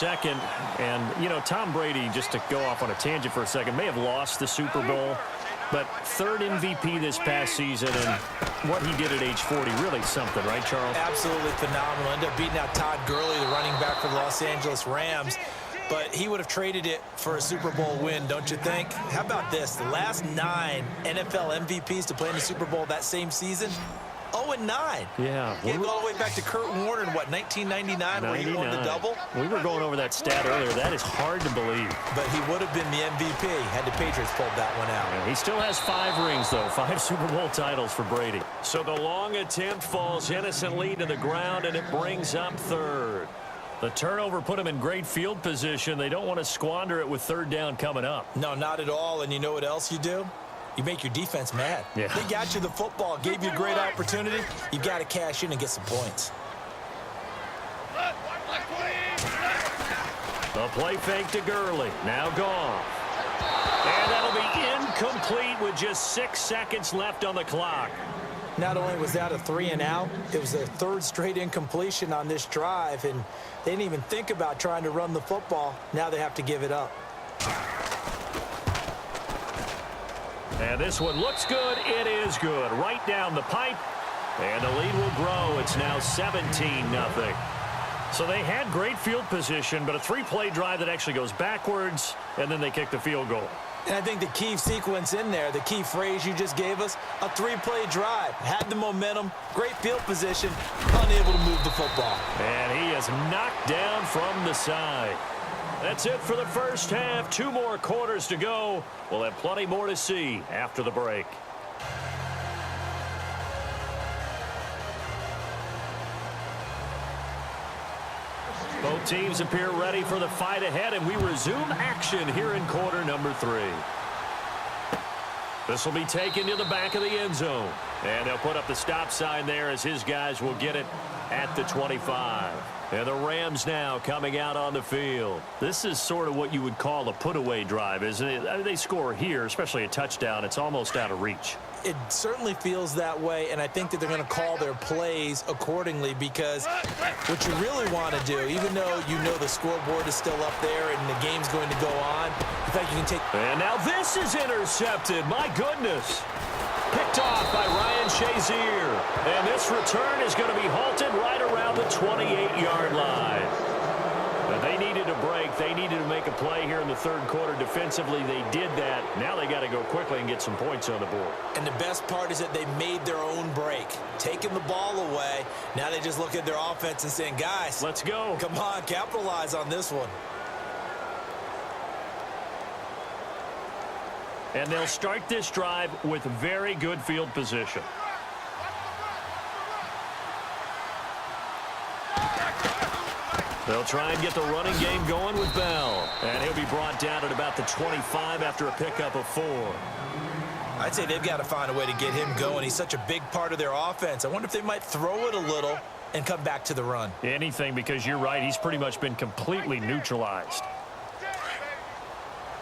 second. And, you know, Tom Brady, just to go off on a tangent for a second, may have lost the Super Bowl. But third MVP this past season, and what he did at age 40, really something, right, Charles? Absolutely phenomenal. Ended up beating out Todd Gurley, the running back for the Los Angeles Rams. But he would have traded it for a Super Bowl win, don't you think? How about this? The last 9 NFL MVPs to play in the Super Bowl that same season, 0-9. Yeah. Getting all the way back to Kurt Warner in, what, 1999, where he won the double? We were going over that stat earlier. That is hard to believe. But he would have been the MVP had the Patriots pulled that one out. Yeah, he still has 5 rings, though. 5 Super Bowl titles for Brady. So the long attempt falls innocently to the ground, and it brings up third. The turnover put him in great field position. They don't want to squander it with third down coming up. No, not at all. And you know what else you do? You make your defense mad. Yeah. They got you the football, gave you a great opportunity. You got to cash in and get some points. The play fake to Gurley. Now gone. And that'll be incomplete with just 6 seconds left on the clock. Not only was that a 3-and-out, it was their 3rd straight incompletion on this drive, and they didn't even think about trying to run the football. Now they have to give it up. And this one looks good. It is good. Right down the pipe. And the lead will grow. It's now 17-0. So they had great field position, but a 3-play drive that actually goes backwards, and then they kick the field goal. And I think the key sequence in there, the key phrase you just gave us, a 3-play drive. Had the momentum, great field position, unable to move the football. And he is knocked down from the side. That's it for the first half. 2 more quarters to go. We'll have plenty more to see after the break. Both teams appear ready for the fight ahead, and we resume action here in quarter number 3. This will be taken to the back of the end zone. And they'll put up the stop sign there as his guys will get it at the 25. And the Rams now coming out on the field. This is sort of what you would call a put-away drive, isn't it? I mean, they score here, especially a touchdown. It's almost out of reach. It certainly feels that way, and I think that they're going to call their plays accordingly, because what you really want to do, even though you know the scoreboard is still up there and the game's going to go on, in fact, you can take... And now this is intercepted. My goodness. Picked off by Ryan Shazier. And this return is going to be halted right around the 28-yard line. But they needed a break. They needed to make a play here in the third quarter defensively. They did that. Now they got to go quickly and get some points on the board. And the best part is that they made their own break, taking the ball away. Now they just look at their offense and saying, guys, let's go. Come on, capitalize on this one. And they'll start this drive with very good field position. They'll try and get the running game going with Bell. And he'll be brought down at about the 25 after a pickup of 4. I'd say they've got to find a way to get him going. He's such a big part of their offense. I wonder if they might throw it a little and come back to the run. Anything, because you're right. He's pretty much been completely neutralized.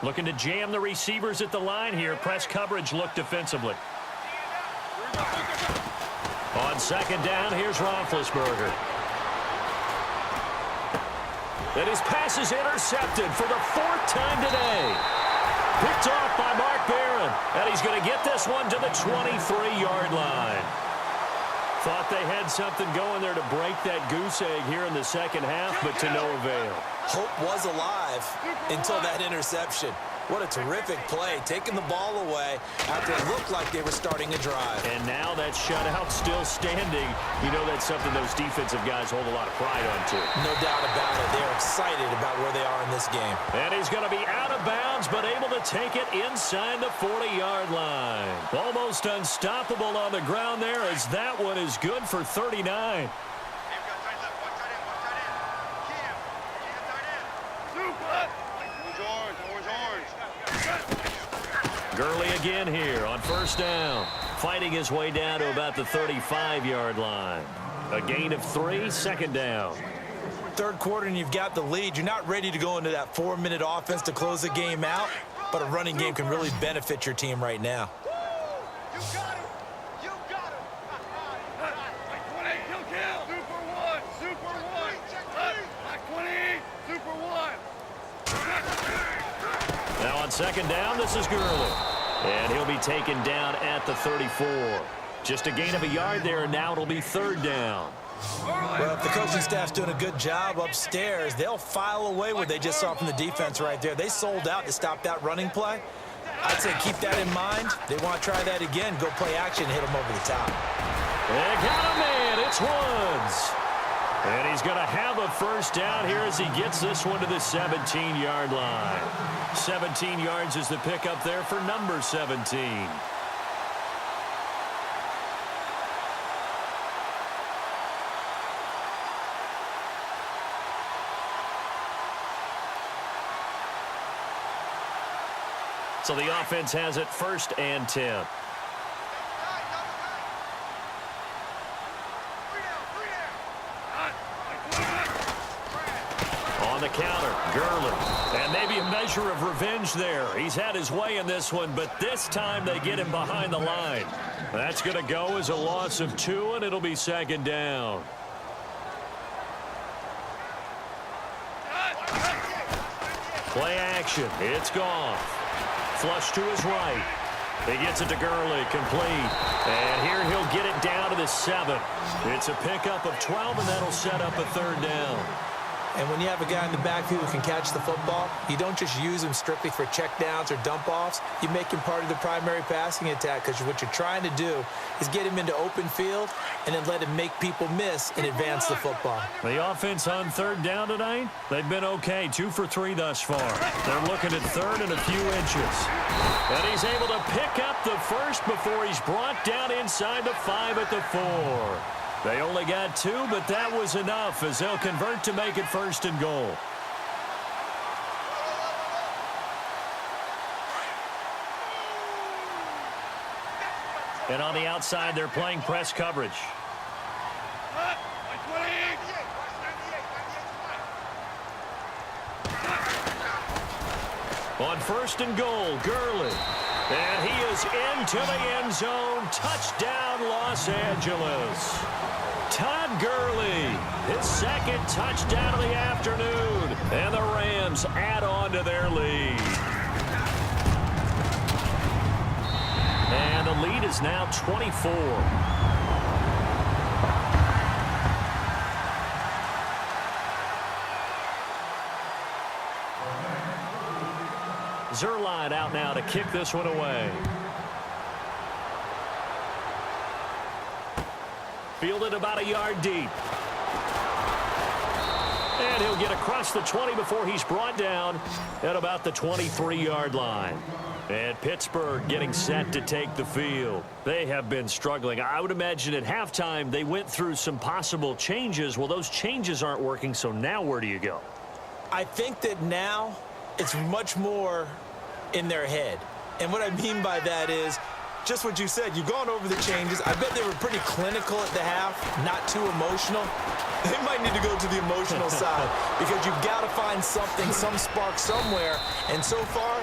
Looking to jam the receivers at the line here. Press coverage look defensively. On second down, here's Roethlisberger. And his pass is intercepted for the 4th time today. Picked off by Mark Barron. And he's going to get this one to the 23-yard line. Thought they had something going there to break that goose egg here in the second half, but to no avail. Hope was alive until that interception. What a terrific play, taking the ball away after it looked like they were starting a drive. And now that shutout still standing. You know that's something those defensive guys hold a lot of pride on, too. No doubt about it. They're excited about where they are in this game. And he's going to be out of bounds, but able to take it inside the 40-yard line. Almost unstoppable on the ground there, as that one is good for 39. Gurley again here on first down. Fighting his way down to about the 35-yard line. A gain of 3, second down. Third quarter and you've got the lead. You're not ready to go into that 4-minute offense to close the game out, but a running game can really benefit your team right now. You got him. You got him. Super one. Super one. Super one. Super one. On second down, this is Gurley. And he'll be taken down at the 34. Just a gain of a yard there, and now it'll be third down. Well, if the coaching staff's doing a good job upstairs, they'll file away what they just saw from the defense right there. They sold out to stop that running play. I'd say keep that in mind. They want to try that again. Go play action and hit them over the top. They got a man. It's Woods. And he's going to have a first down here as he gets this one to the 17-yard line. 17 yards is the pickup there for number 17. So the offense has it 1st and 10. On the counter, Gurley. And maybe a measure of revenge there. He's had his way in this one, but this time they get him behind the line. That's going to go as a loss of 2, and it'll be second down. Play action. It's Goff. Flush to his right. He gets it to Gurley, complete. And here he'll get it down to the 7. It's a pickup of 12, and that'll set up a third down. And when you have a guy in the backfield who can catch the football, you don't just use him strictly for checkdowns or dump-offs. You make him part of the primary passing attack, because what you're trying to do is get him into open field and then let him make people miss and advance the football. The offense on third down tonight, they've been okay, 2 for 3 thus far. They're looking at third and a few inches. And he's able to pick up the first before he's brought down inside the 5 at the 4. They only got 2, but that was enough as they'll convert to make it 1st and goal. And on the outside, they're playing press coverage. On 1st and goal, Gurley. And he is into the end zone. Touchdown, Los Angeles. Todd Gurley, his 2nd touchdown of the afternoon. And the Rams add on to their lead. And the lead is now 24. Zerline out now to kick this one away. Fielded about a yard deep. And he'll get across the 20 before he's brought down at about the 23-yard line. And Pittsburgh getting set to take the field. They have been struggling. I would imagine at halftime they went through some possible changes. Well, those changes aren't working, so now where do you go? I think that now it's much more in their head. And what I mean by that is just what you said. You've gone over the changes. I bet they were pretty clinical at the half, not too emotional. They might need to go to the emotional side because you've got to find something, some spark somewhere. And so far,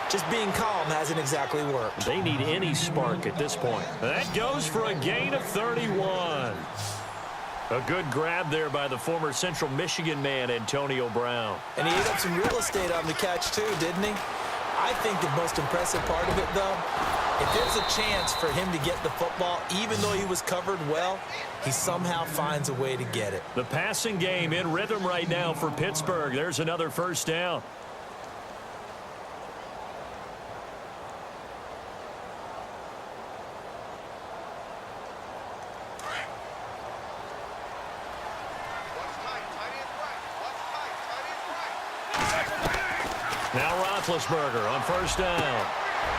just being calm hasn't exactly worked. They need any spark at this point. That goes for a gain of 31. A good grab there by the former Central Michigan man, Antonio Brown. And he ate up some real estate on the catch too, didn't he? I think the most impressive part of it, though, if there's a chance for him to get the football, even though he was covered well, he somehow finds a way to get it. The passing game in rhythm right now for Pittsburgh. There's another first down. Now Roethlisberger on first down.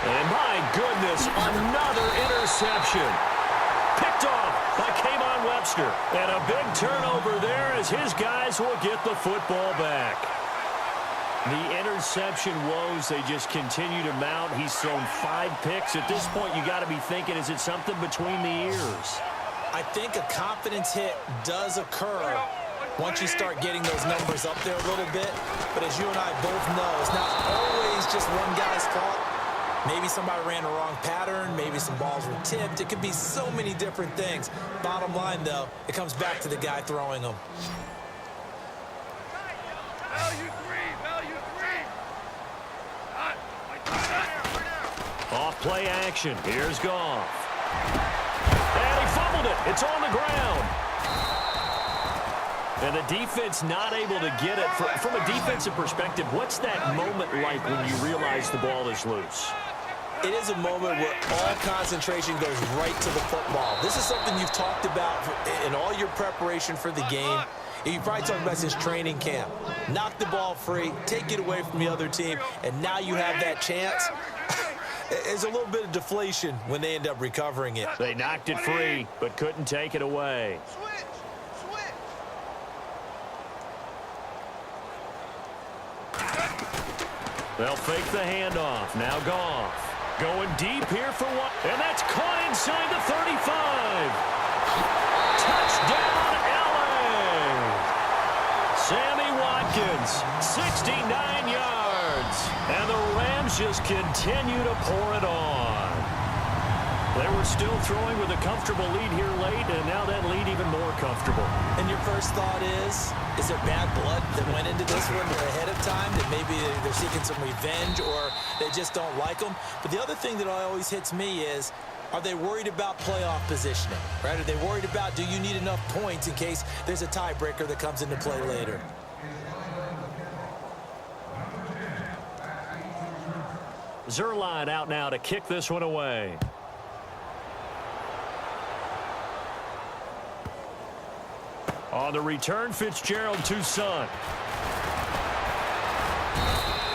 And my goodness, another interception. Picked off by Kayvon Webster. And a big turnover there as his guys will get the football back. The interception woes, they just continue to mount. He's thrown 5 picks. At this point, you got to be thinking, is it something between the ears? I think a confidence hit does occur once you start getting those numbers up there a little bit. But as you and I both know, it's not always just one guy's fault. Maybe somebody ran a wrong pattern. Maybe some balls were tipped. It could be so many different things. Bottom line, though, it comes back to the guy throwing them. Value three. Hot. Play action. Here's Goff. And he fumbled it. It's on the ground. And the defense not able to get it. From a defensive perspective, what's that moment like when you realize the ball is loose? It is a moment where all concentration goes right to the football. This is something you've talked about in all your preparation for the game. You probably talked about since training camp. Knock the ball free, take it away from the other team, and now you have that chance. There's a little bit of deflation when they end up recovering it. They knocked it free, but couldn't take it away. They'll fake the handoff. Now Goff. Going deep here for one. And that's caught inside the 35. Touchdown, LA. Sammy Watkins, 69 yards. And the Rams just continue to pour it on. They were still throwing with a comfortable lead here late, and now that lead even more comfortable. And your first thought is there bad blood that went into this one ahead of time, that maybe they're seeking some revenge or they just don't like them? But the other thing that always hits me is, are they worried about playoff positioning, right? Are they worried about, do you need enough points in case there's a tiebreaker that comes into play later? Zerline out now to kick this one away. On the return, Fitzgerald to Son.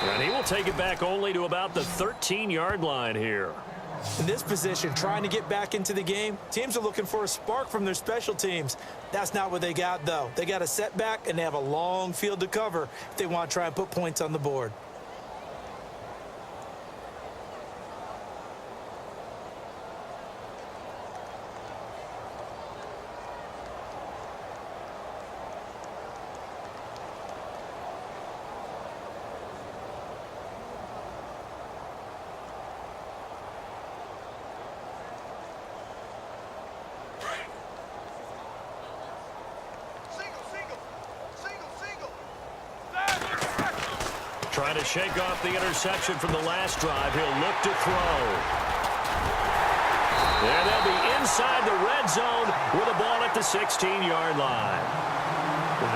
And he will take it back only to about the 13-yard line here. In this position, trying to get back into the game, teams are looking for a spark from their special teams. That's not what they got, though. They got a setback, and they have a long field to cover if they want to try and put points on the board. Trying to shake off the interception from the last drive. He'll look to throw. And they'll be inside the red zone with a ball at the 16-yard line.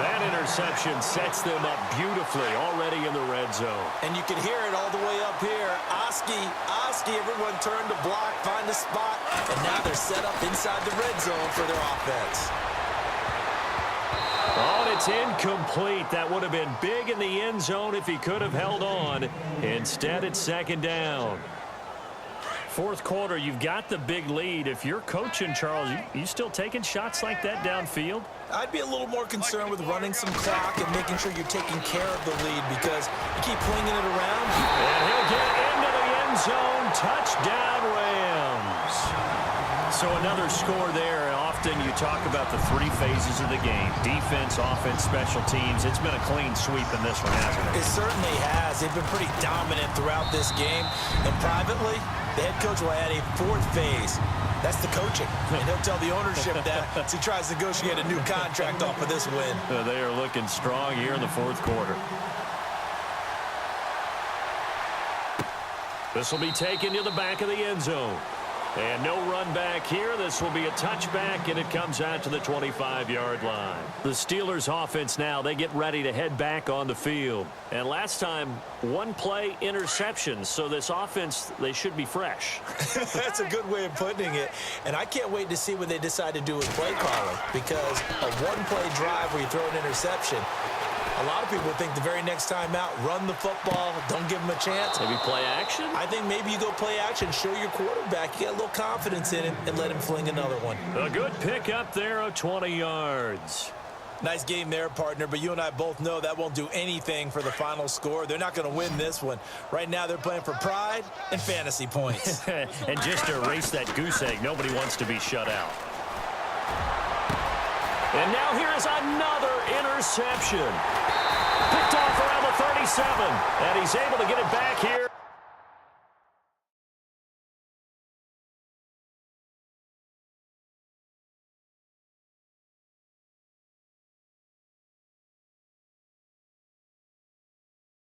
That interception sets them up beautifully already in the red zone. And you can hear it all the way up here. Oski, everyone turned to block, find a spot, and now they're set up inside the red zone for their offense. Oh, and it's incomplete. That would have been big in the end zone if he could have held on. Instead, it's second down. Fourth quarter, you've got the big lead. If you're coaching, Charles, you still taking shots like that downfield? I'd be a little more concerned with running some clock and making sure you're taking care of the lead, because you keep flinging it around. And he'll get into the end zone. Touchdown, Rams. So another score there. Often you talk about the three phases of the game: defense, offense, special teams. It's been a clean sweep in this one, hasn't it? It certainly has. They've been pretty dominant throughout this game. And privately, the head coach will add a fourth phase. That's the coaching. And he'll tell the ownership that as he tries to negotiate a new contract off of this win. They are looking strong here in the fourth quarter. This will be taken to the back of the end zone. And no run back here. This will be a touchback, and it comes out to the 25-yard line. The Steelers offense now, they get ready to head back on the field. And last time, one play interception. So this offense, they should be fresh. That's a good way of putting it. And I can't wait to see what they decide to do with play calling, because a one-play drive where you throw an interception, a lot of people think the very next time out, run the football, don't give them a chance. Maybe play action? I think maybe you go play action, show your quarterback, you get a little confidence in him, and let him fling another one. A good pick up there of 20 yards. Nice game there, partner, but you and I both know that won't do anything for the final score. They're not going to win this one. Right now, they're playing for pride and fantasy points. And just to erase that goose egg, nobody wants to be shut out. And now here is another interception. Picked off around the 37, and he's able to get it back here.